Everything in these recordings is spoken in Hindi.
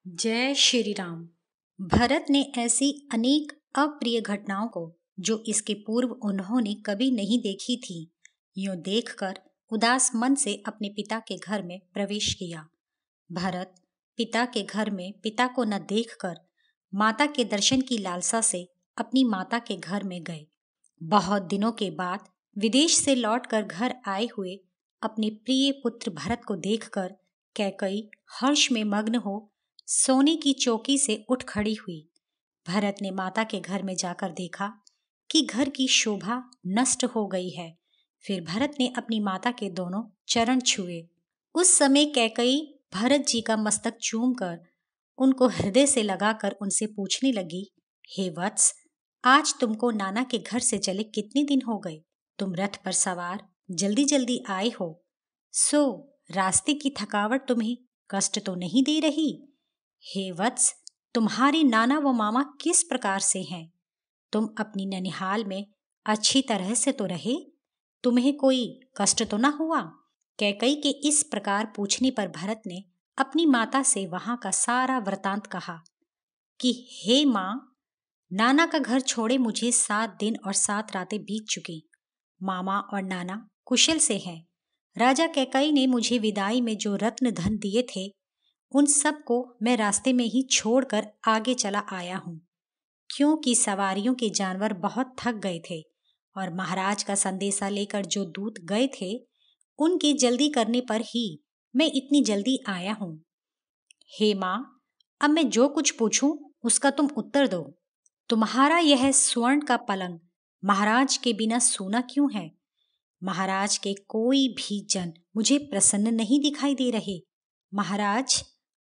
जय श्री राम। भरत ने ऐसी अनेक अप्रिय घटनाओं को जो इसके पूर्व उन्होंने कभी नहीं देखी थी, यूं देखकर उदास मन से अपने पिता के घर में प्रवेश किया। भरत पिता के घर में पिता को न देखकर माता के दर्शन की लालसा से अपनी माता के घर में गए। बहुत दिनों के बाद विदेश से लौटकर घर आए हुए अपने प्रिय पुत्र भरत को देखकर कैकई हर्ष में मग्न हो सोने की चौकी से उठ खड़ी हुई। भरत ने माता के घर में जाकर देखा कि घर की शोभा नष्ट हो गई है। फिर भरत ने अपनी माता के दोनों चरण छुए। उस समय कैकई भरत जी का मस्तक चूमकर उनको हृदय से लगाकर उनसे पूछने लगी, हे वत्स, आज तुमको नाना के घर से चले कितने दिन हो गए? तुम रथ पर सवार जल्दी जल्दी आए हो, सो रास्ते की थकावट तुम्हें कष्ट तो नहीं दे रही? हे वत्स, तुम्हारे नाना व मामा किस प्रकार से हैं? तुम अपनी ननिहाल में अच्छी तरह से तो रहे? तुम्हें कोई कष्ट तो ना हुआ? कैकई के इस प्रकार पूछने पर भरत ने अपनी माता से वहां का सारा वृतांत कहा कि हे माँ, नाना का घर छोड़े मुझे 7 दिन और 7 रातें बीत चुकी। मामा और नाना कुशल से हैं। राजा कैकई ने मुझे विदाई में जो रत्न धन दिए थे, उन सब को मैं रास्ते में ही छोड़कर आगे चला आया हूँ, क्योंकि सवारियों के जानवर बहुत थक गए थे और महाराज का संदेशा लेकर जो दूत गए थे, उनके जल्दी करने पर ही मैं इतनी जल्दी आया हूँ। हे माँ, अब मैं जो कुछ पूछूं उसका तुम उत्तर दो। तुम्हारा यह स्वर्ण का पलंग महाराज के बिना सूना क्यों है? महाराज के कोई भी जन मुझे प्रसन्न नहीं दिखाई दे रहे। महाराज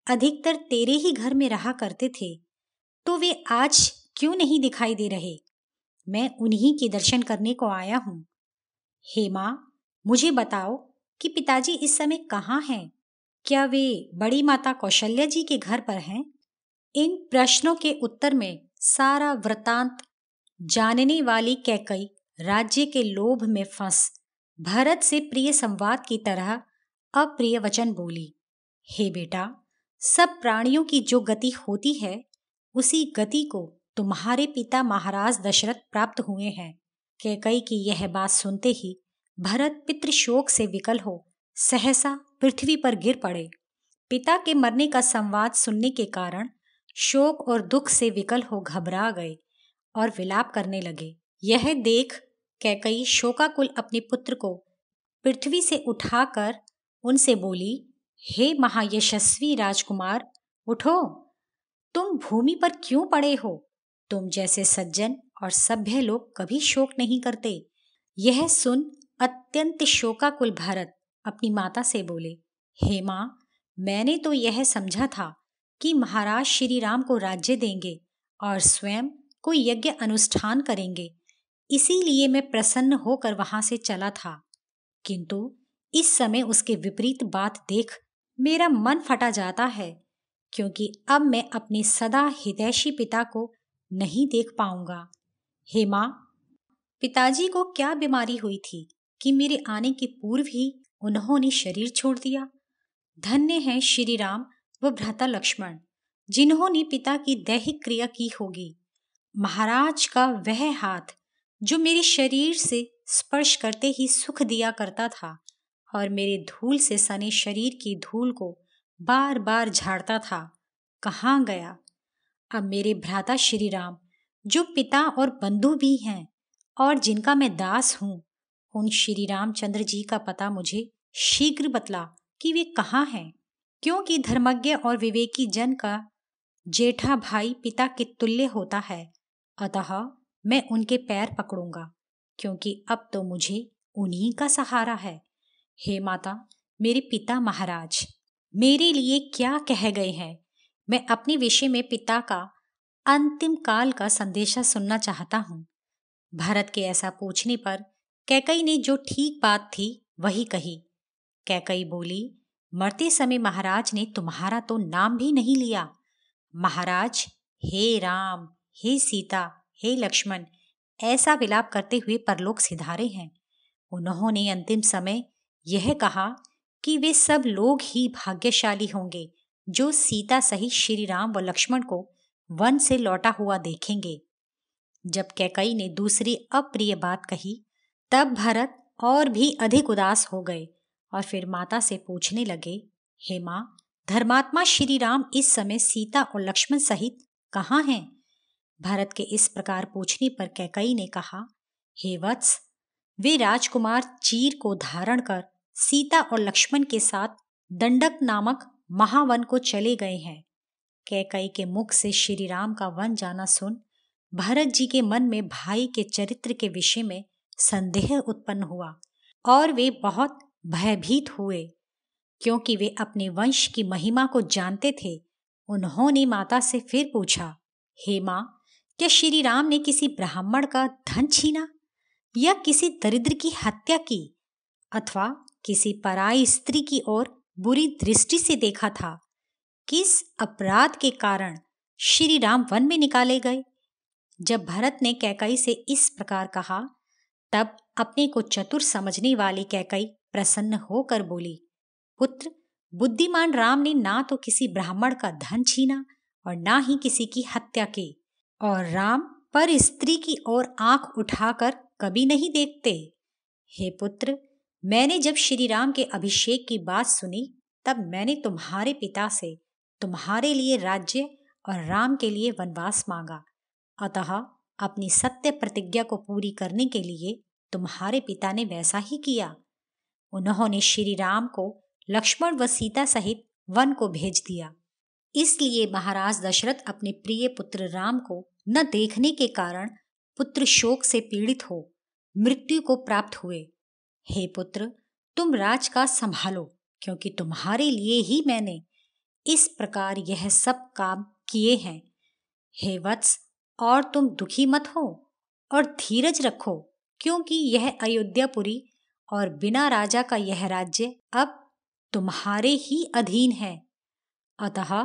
अधिकतर तेरे ही घर में रहा करते थे, तो वे आज क्यों नहीं दिखाई दे रहे? मैं उन्हीं के दर्शन करने को आया हूँ। हे माँ, मुझे बताओ कि पिताजी इस समय कहाँ हैं? क्या वे बड़ी माता कौशल्या जी के घर पर हैं? इन प्रश्नों के उत्तर में सारा वृतांत जानने वाली कैकई राज्य के लोभ में फंस भरत से प्रिय संवाद की तरह अप्रिय वचन बोली। हे बेटा, सब प्राणियों की जो गति होती है, उसी गति को तुम्हारे पिता महाराज दशरथ प्राप्त हुए हैं। कैकई की यह बात सुनते ही भरत पितृ शोक से विकल हो सहसा पृथ्वी पर गिर पड़े। पिता के मरने का संवाद सुनने के कारण शोक और दुख से विकल हो घबरा गए और विलाप करने लगे। यह देख कैकई शोकाकुल अपने पुत्र को पृथ्वी से उठाकर उनसे बोली, हे महायशस्वी राजकुमार, उठो, तुम भूमि पर क्यों पड़े हो? तुम जैसे सज्जन और सभ्य लोग कभी शोक नहीं करते। यह सुन अत्यंत शोकाकुल भरत अपनी माता से बोले, हे माँ, मैंने तो यह समझा था कि महाराज श्री राम को राज्य देंगे और स्वयं कोई यज्ञ अनुष्ठान करेंगे, इसीलिए मैं प्रसन्न होकर वहां से चला था। किंतु इस समय उसके विपरीत बात देख मेरा मन फटा जाता है, क्योंकि अब मैं अपने सदा हितैषी पिता को नहीं देख पाऊंगा। हे माँ, पिताजी को क्या बीमारी हुई थी कि मेरे आने के पूर्व ही उन्होंने शरीर छोड़ दिया? धन्य है श्री राम व भ्राता लक्ष्मण, जिन्होंने पिता की दैहिक क्रिया की होगी। महाराज का वह हाथ जो मेरे शरीर से स्पर्श करते ही सुख दिया करता था और मेरे धूल से सने शरीर की धूल को बार बार झाड़ता था, कहाँ गया? अब मेरे भ्राता श्री राम, जो पिता और बंधु भी हैं और जिनका मैं दास हूँ, उन श्री रामचंद्र जी का पता मुझे शीघ्र बतला कि वे कहाँ हैं, क्योंकि धर्मज्ञ और विवेकी जन का जेठा भाई पिता के तुल्य होता है। अतः मैं उनके पैर पकड़ूंगा, क्योंकि अब तो मुझे उन्हीं का सहारा है। हे माता, मेरे पिता महाराज मेरे लिए क्या कह गए हैं? मैं अपने विषय में पिता का अंतिम काल का संदेशा सुनना चाहता हूँ। भरत के ऐसा पूछने पर कैकई ने जो ठीक बात थी वही कही। कैकई बोली, मरते समय महाराज ने तुम्हारा तो नाम भी नहीं लिया। महाराज हे राम, हे सीता, हे लक्ष्मण ऐसा विलाप करते हुए परलोक सिधारे हैं। उन्होंने अंतिम समय यह कहा कि वे सब लोग ही भाग्यशाली होंगे जो सीता सहित श्री राम व लक्ष्मण को वन से लौटा हुआ देखेंगे। जब कैकई ने दूसरी अप्रिय बात कही, तब भरत और भी अधिक उदास हो गए और फिर माता से पूछने लगे, हे माँ, धर्मात्मा श्री राम इस समय सीता और लक्ष्मण सहित कहाँ हैं? भरत के इस प्रकार पूछने पर कैकई ने कहा, हे वत्स, वे राजकुमार चीर को धारण कर सीता और लक्ष्मण के साथ दंडक नामक महावन को चले गए हैं। कैकई के मुख से श्री राम का वन जाना सुन भरत जी के मन में भाई के चरित्र के विषय में संदेह उत्पन्न हुआ और वे बहुत भयभीत हुए, क्योंकि वे अपने वंश की महिमा को जानते थे। उन्होंने माता से फिर पूछा, हे माँ, क्या श्री राम ने किसी ब्राह्मण का धन छीना या किसी दरिद्र की हत्या की अथवा किसी पराई स्त्री की ओर बुरी दृष्टि से देखा था? किस अपराध के कारण श्री राम वन में निकाले गए? जब भरत ने कैकई से इस प्रकार कहा, तब अपने को चतुर समझने वाली कैकई प्रसन्न होकर बोली, पुत्र, बुद्धिमान राम ने ना तो किसी ब्राह्मण का धन छीना और ना ही किसी की हत्या की, और राम पर स्त्री की ओर आंख उठाकर कभी नहीं देखते। हे पुत्र, मैंने जब श्री राम के अभिषेक की बात सुनी, तब मैंने तुम्हारे पिता से तुम्हारे लिए राज्य और राम के लिए वनवास मांगा। अतः अपनी सत्य प्रतिज्ञा को पूरी करने के लिए तुम्हारे पिता ने वैसा ही किया। उन्होंने श्री राम को लक्ष्मण व सीता सहित वन को भेज दिया। इसलिए महाराज दशरथ अपने प्रिय पुत्र राम को न देखने के कारण पुत्र शोक से पीड़ित हो मृत्यु को प्राप्त हुए। हे पुत्र, तुम राजकाज संभालो, क्योंकि तुम्हारे लिए ही मैंने इस प्रकार यह सब काम किए हैं। हे वत्स, और तुम दुखी मत हो और धीरज रखो, क्योंकि यह अयोध्यापुरी और बिना राजा का यह राज्य अब तुम्हारे ही अधीन है। अतः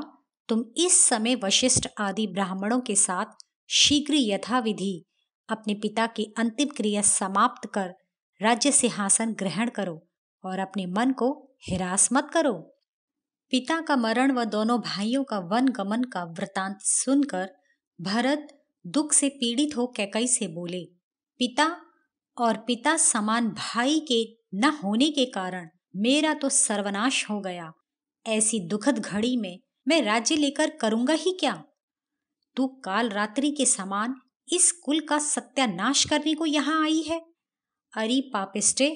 तुम इस समय वशिष्ठ आदि ब्राह्मणों के साथ शीघ्र यथाविधि अपने पिता की अंतिम क्रिया समाप्त कर राज्य सिंहासन ग्रहण करो और अपने मन को हिरास मत करो। पिता का मरण व दोनों भाइयों का वन गमन का वृतांत सुनकर भरत दुख से पीड़ित हो कैकई से बोले, पिता और पिता समान भाई के न होने के कारण मेरा तो सर्वनाश हो गया। ऐसी दुखद घड़ी में मैं राज्य लेकर करूंगा ही क्या? तू काल रात्रि के समान इस कुल का सत्यानाश करने को यहाँ आई है। अरे पापिष्टे,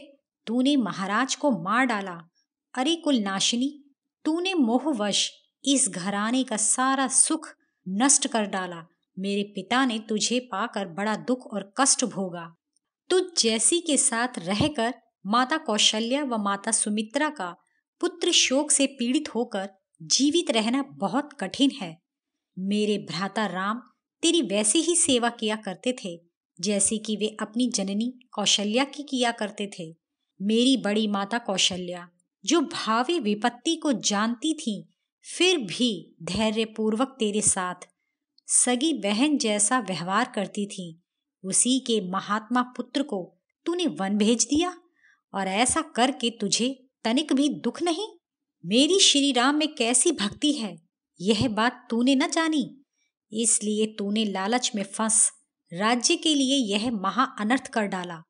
तूने महाराज को मार डाला। अरे कुल नाशिनी, तूने मोहवश इस घराने का सारा सुख नष्ट कर डाला। मेरे पिता ने तुझे पाकर बड़ा दुख और कष्ट भोगा। तुझ जैसी के साथ रहकर माता कौशल्या व माता सुमित्रा का पुत्र शोक से पीड़ित होकर जीवित रहना बहुत कठिन है। मेरे भ्राता राम तेरी वैसी ही सेवा किया करते थे जैसी कि वे अपनी जननी कौशल्या की किया करते थे। मेरी बड़ी माता कौशल्या, जो भावी विपत्ति को जानती थी, फिर भी धैर्यपूर्वक तेरे साथ सगी बहन जैसा व्यवहार करती थी। उसी के महात्मा पुत्र को तूने वन भेज दिया, और ऐसा करके तुझे तनिक भी दुख नहीं? मेरी श्री राम में कैसी भक्ति है, यह बात तूने न जानी, इसलिए तूने लालच में फंस राज्य के लिए यह महा अनर्थ कर डाला।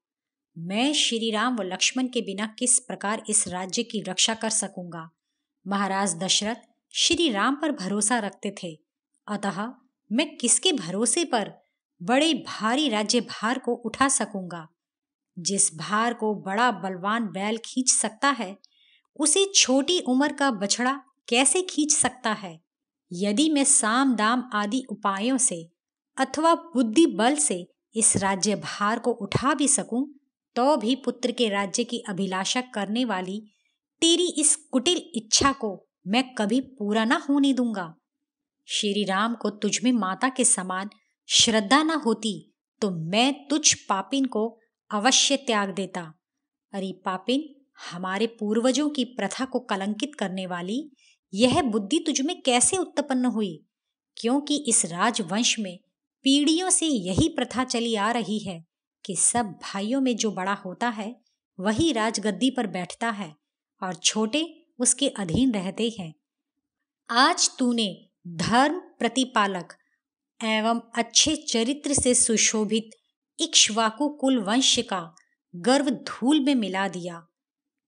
मैं श्री राम व लक्ष्मण के बिना किस प्रकार इस राज्य की रक्षा कर सकूंगा? महाराज दशरथ श्री राम पर भरोसा रखते थे, अतः मैं किसके भरोसे पर बड़े भारी राज्य भार को उठा सकूंगा? जिस भार को बड़ा बलवान बैल खींच सकता है, उसे छोटी उम्र का बछड़ा कैसे खींच सकता है? यदि मैं साम दाम आदि उपायों से अथवा बुद्धि बल से इस राज्य भार को उठा भी सकूं, तो भी पुत्र के राज्य की अभिलाषा करने वाली तेरी इस कुटिल इच्छा को मैं कभी पूरा न होने दूंगा। श्री राम को तुझ में माता के समान श्रद्धा न होती तो मैं तुझ पापिन को अवश्य त्याग देता। अरे पापिन, हमारे पूर्वजों की प्रथा को कलंकित करने वाली यह बुद्धि तुझ में कैसे उत्पन्न हुई? क्योंकि इस राजवंश में पीढ़ियों से यही प्रथा चली आ रही है कि सब भाइयों में जो बड़ा होता है वही राजगद्दी पर बैठता है और छोटे उसके अधीन रहते हैं। आज तूने धर्म प्रतिपालक एवं अच्छे चरित्र से सुशोभित इक्ष्वाकु कुल वंश का गर्व धूल में मिला दिया।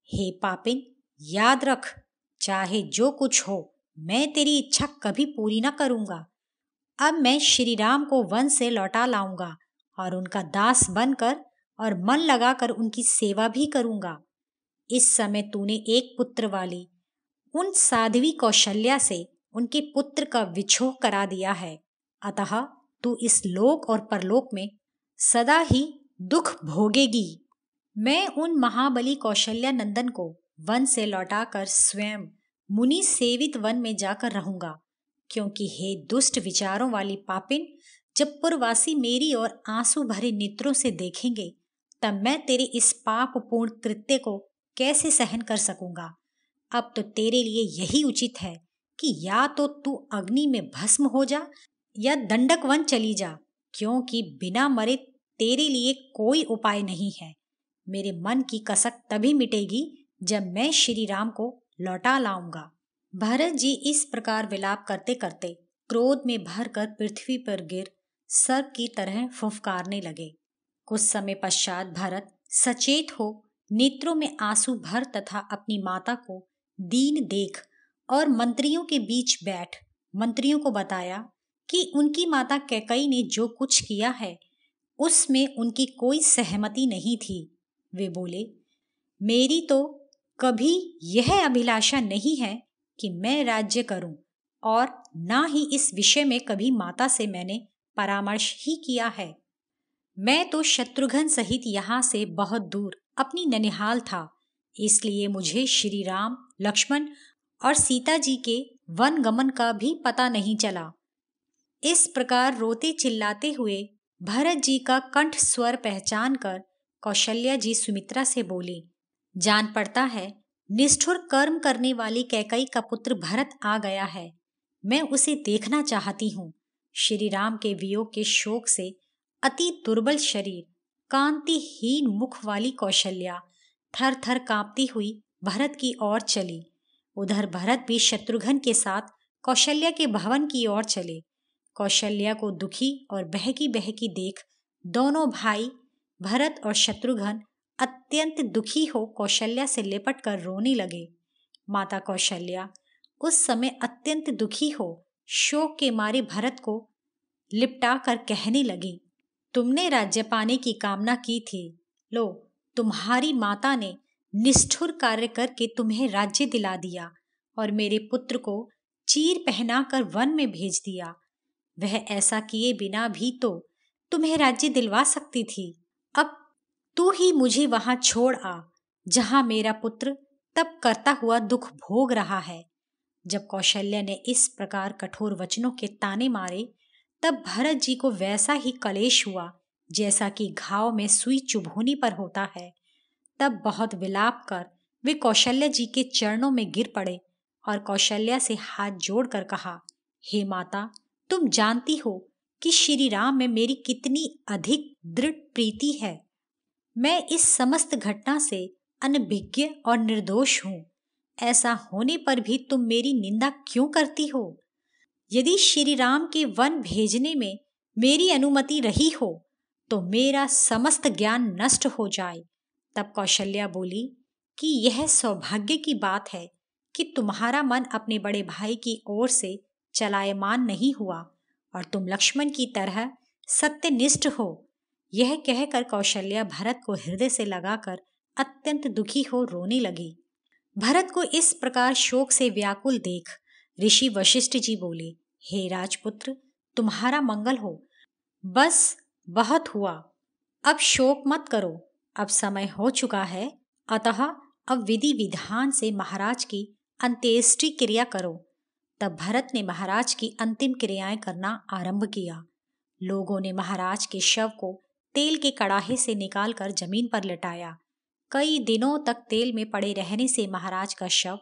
हे पापिन, याद रख, चाहे जो कुछ हो, मैं तेरी इच्छा कभी पूरी न करूंगा। अब मैं श्री राम को वन से लौटा लाऊंगा और उनका दास बनकर और मन लगाकर उनकी सेवा भी करूंगा। इस समय तूने एक पुत्र वाली उन साध्वी कौशल्या से उनके पुत्र का विछोह करा दिया है, अतः तू इस लोक और परलोक में सदा ही दुख भोगेगी। मैं उन महाबली कौशल्या नंदन को वन से लौटाकर स्वयं मुनि सेवित वन में जाकर रहूंगा, क्योंकि हे दुष्ट विचारों वाली पापिन, जब पुरवासी मेरी ओर आंसू भरे नेत्रों से देखेंगे, तब मैं तेरे इस पापपूर्ण कृत्य को कैसे सहन कर सकूंगा। अब तो तेरे लिए यही उचित है कि या तो तू अग्नि में भस्म हो जा या दंडक वन चली जा, क्योंकि बिना मरे तेरे लिए कोई उपाय नहीं है। मेरे मन की कसक तभी मिटेगी जब मैं श्री राम को लौटा लाऊंगा। भरत जी इस प्रकार विलाप करते करते क्रोध में भरकर पृथ्वी पर गिर सर्प की तरह फुफकारने लगे। कुछ समय पश्चात भरत सचेत हो नेत्रों में आंसू भर तथा अपनी माता को दीन देख और मंत्रियों के बीच बैठ मंत्रियों को बताया कि उनकी माता कैकई ने जो कुछ किया है उसमें उनकी कोई सहमति नहीं थी। वे बोले, मेरी तो कभी यह अभिलाषा नहीं है कि मैं राज्य करूं और ना ही इस विषय में कभी माता से मैंने परामर्श ही किया है। मैं तो शत्रुघ्न सहित यहाँ से बहुत दूर अपनी ननिहाल था, इसलिए मुझे श्री राम, लक्ष्मण और सीता जी के वन गमन का भी पता नहीं चला। इस प्रकार रोते चिल्लाते हुए भरत जी का कंठ स्वर पहचान कर कौशल्या जी सुमित्रा से बोली, जान पड़ता है निष्ठुर कर्म करने वाली कैकई का पुत्र भरत आ गया है। मैं उसे देखना चाहती हूँ। श्री राम के वियोग के शोक से अति दुर्बल शरीर, कांतिहीन मुख वाली कौशल्या थर थर कांपती हुई भरत की ओर चली। उधर भरत भी शत्रुघ्न के साथ कौशल्या के भवन की ओर चले। कौशल्या को दुखी और बहकी बहकी देख दोनों भाई भरत और शत्रुघ्न अत्यंत दुखी हो कौशल्या से लिपट कर रोने लगे। माता कौशल्या उस समय अत्यंत दुखी हो शोक के मारे भरत को लिपटा कर कहने लगी, तुमने राज्य पाने की कामना की थी, लो तुम्हारी माता ने निष्ठुर कार्य करके तुम्हें राज्य दिला दिया और मेरे पुत्र को चीर पहनाकर वन में भेज दिया। वह ऐसा किए बिना भी तो तुम्हें राज्य दिलवा सकती थी। अब तू ही मुझे वहां छोड़ आ जहां मेरा पुत्र तप करता हुआ दुख भोग रहा है। जब कौशल्या ने इस प्रकार कठोर वचनों के ताने मारे, तब भरत जी को वैसा ही कलेश हुआ जैसा कि घाव में सुई चुभोनी पर होता है। तब बहुत विलाप कर वे कौशल्या जी के चरणों में गिर पड़े और कौशल्या से हाथ जोड़कर कहा, हे माता, तुम जानती हो कि श्री राम में मेरी कितनी अधिक दृढ़ प्रीति है। मैं इस समस्त घटना से अनभिज्ञ और निर्दोष हूँ। ऐसा होने पर भी तुम मेरी निंदा क्यों करती हो? यदि श्री राम के वन भेजने में मेरी अनुमति रही हो तो मेरा समस्त ज्ञान नष्ट हो जाए। तब कौशल्या बोली कि यह सौभाग्य की बात है कि तुम्हारा मन अपने बड़े भाई की ओर से चलायमान नहीं हुआ और तुम लक्ष्मण की तरह सत्यनिष्ठ हो। यह कहकर कौशल्या भरत को हृदय से लगाकर अत्यंत दुखी हो रोने लगी। भरत को इस प्रकार शोक से व्याकुल देख ऋषि वशिष्ठ जी बोले, हे राजपुत्र, तुम्हारा मंगल हो। बस बहुत हुआ, अब शोक मत करो। अब समय हो चुका है, अतः अब विधि विधान से महाराज की अंत्येष्टि क्रिया करो। तब भरत ने महाराज की अंतिम क्रियाएं करना आरंभ किया। लोगों ने महाराज के शव को तेल के कड़ाहे से निकालकर जमीन पर लटाया। कई दिनों तक तेल में पड़े रहने से महाराज का शव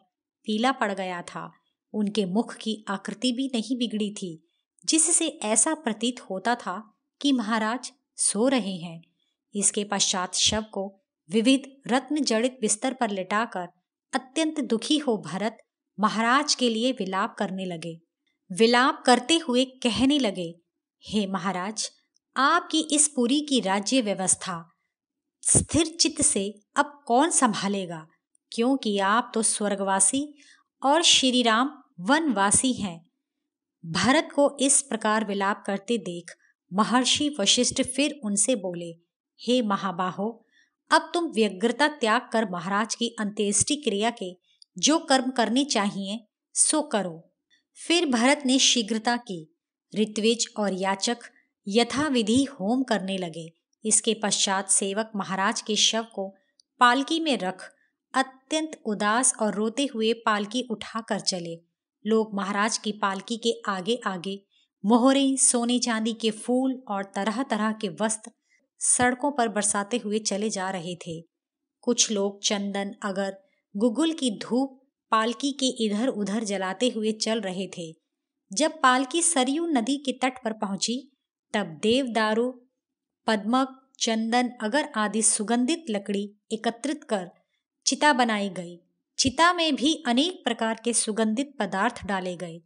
पीला पड़ गया था। उनके मुख की आकृति भी नहीं बिगड़ी थी, जिससे ऐसा प्रतीत होता था कि महाराज सो रहे हैं। इसके पश्चात शव को विविध रत्न जड़ित बिस्तर पर लिटाकर अत्यंत दुखी हो भरत महाराज के लिए विलाप करने लगे। विलाप करते हुए कहने लगे, हे महाराज, आपकी इस पुरी की राज्य व्यवस्था स्थिर चित्त से अब कौन संभालेगा, क्योंकि आप तो स्वर्गवासी और श्री राम वनवासी हैं। भरत को इस प्रकार विलाप करते देख महर्षि वशिष्ठ फिर उनसे बोले, हे महाबाहो, अब तुम व्यग्रता त्याग कर महाराज की अंत्येष्टि क्रिया के जो कर्म करने चाहिए सो करो। फिर भरत ने शीघ्रता की। ऋत्विज और याचक यथाविधि होम करने लगे। इसके पश्चात सेवक महाराज के शव को पालकी में रख अत्यंत उदास और रोते हुए पालकी उठा कर चले। लोग महाराज की पालकी के आगे आगे मोहरे, सोने चांदी के फूल और तरह तरह के वस्त्र सड़कों पर बरसाते हुए चले जा रहे थे। कुछ लोग चंदन, अगर, गुगुल की धूप पालकी के इधर उधर जलाते हुए चल रहे थे। जब पालकी सरयू नदी के तट पर पहुंची, तब देवदारू, पद्मक, चंदन, अगर आदि सुगंधित लकड़ी एकत्रित कर चिता बनाई गई। चिता में भी अनेक प्रकार के सुगंधित पदार्थ डाले गए।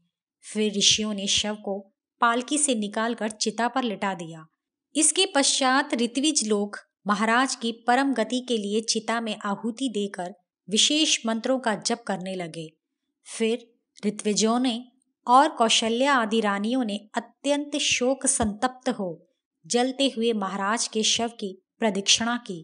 फिर ऋषियों ने शव को पालकी से निकालकर चिता पर लिटा दिया। इसके पश्चात ऋत्विज लोग महाराज की परम गति के लिए चिता में आहुति देकर विशेष मंत्रों का जप करने लगे। फिर ऋत्विजों ने और कौशल्या आदि रानियों ने अत्यंत शोक संतप्त हो जलते हुए महाराज के शव की प्रदक्षिणा की।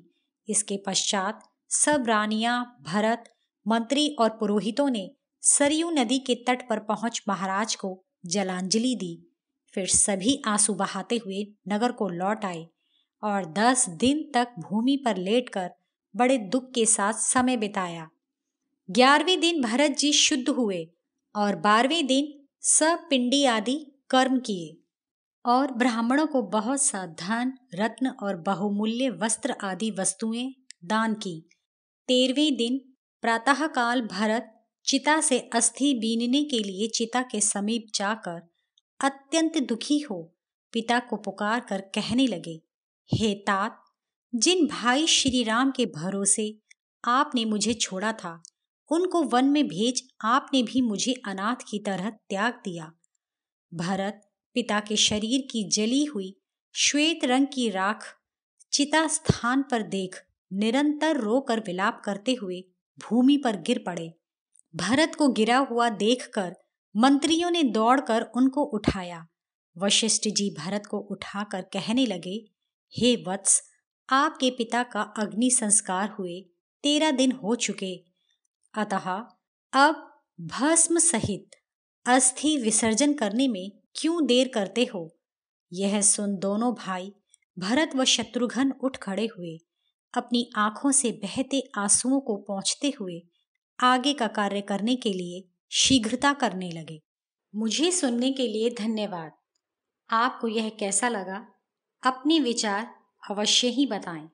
इसके पश्चात सब रानियां, भरत, मंत्री और पुरोहितों ने सरयू नदी के तट पर पहुंच महाराज को जलांजलि दी। फिर सभी आंसू बहाते हुए नगर को लौट आए और 10 दिन तक भूमि पर लेटकर बड़े दुख के साथ समय बिताया। 11वें दिन भरत जी शुद्ध हुए और 12वें दिन सब पिंडी आदि कर्म किए और ब्राह्मणों को बहुत सा धन, रत्न और बहुमूल्य वस्त्र आदि वस्तुएं दान की। 13वें दिन प्रातःकाल भरत चिता से अस्थि बीनने के लिए चिता के समीप जाकर अत्यंत दुखी हो पिता को पुकार कर कहने लगे, हे तात, जिन भाई श्री राम के भरोसे आपने मुझे छोड़ा था, उनको वन में भेज आपने भी मुझे अनाथ की तरह त्याग दिया। भरत पिता के शरीर की जली हुई श्वेत रंग की राख चिता स्थान पर देख निरंतर रोकर विलाप करते हुए भूमि पर गिर पड़े। भरत को गिरा हुआ देखकर मंत्रियों ने दौड़कर उनको उठाया। वशिष्ठ जी भरत को उठाकर कहने लगे, हे वत्स, आपके पिता का अग्नि संस्कार हुए 13 दिन हो चुके, अतः अब भस्म सहित अस्थि विसर्जन करने में क्यों देर करते हो। यह सुन दोनों भाई भरत व शत्रुघ्न उठ खड़े हुए। अपनी आंखों से बहते आंसुओं को पोंछते हुए आगे का कार्य करने के लिए शीघ्रता करने लगे। मुझे सुनने के लिए धन्यवाद। आपको यह कैसा लगा? अपने विचार अवश्य ही बताएं।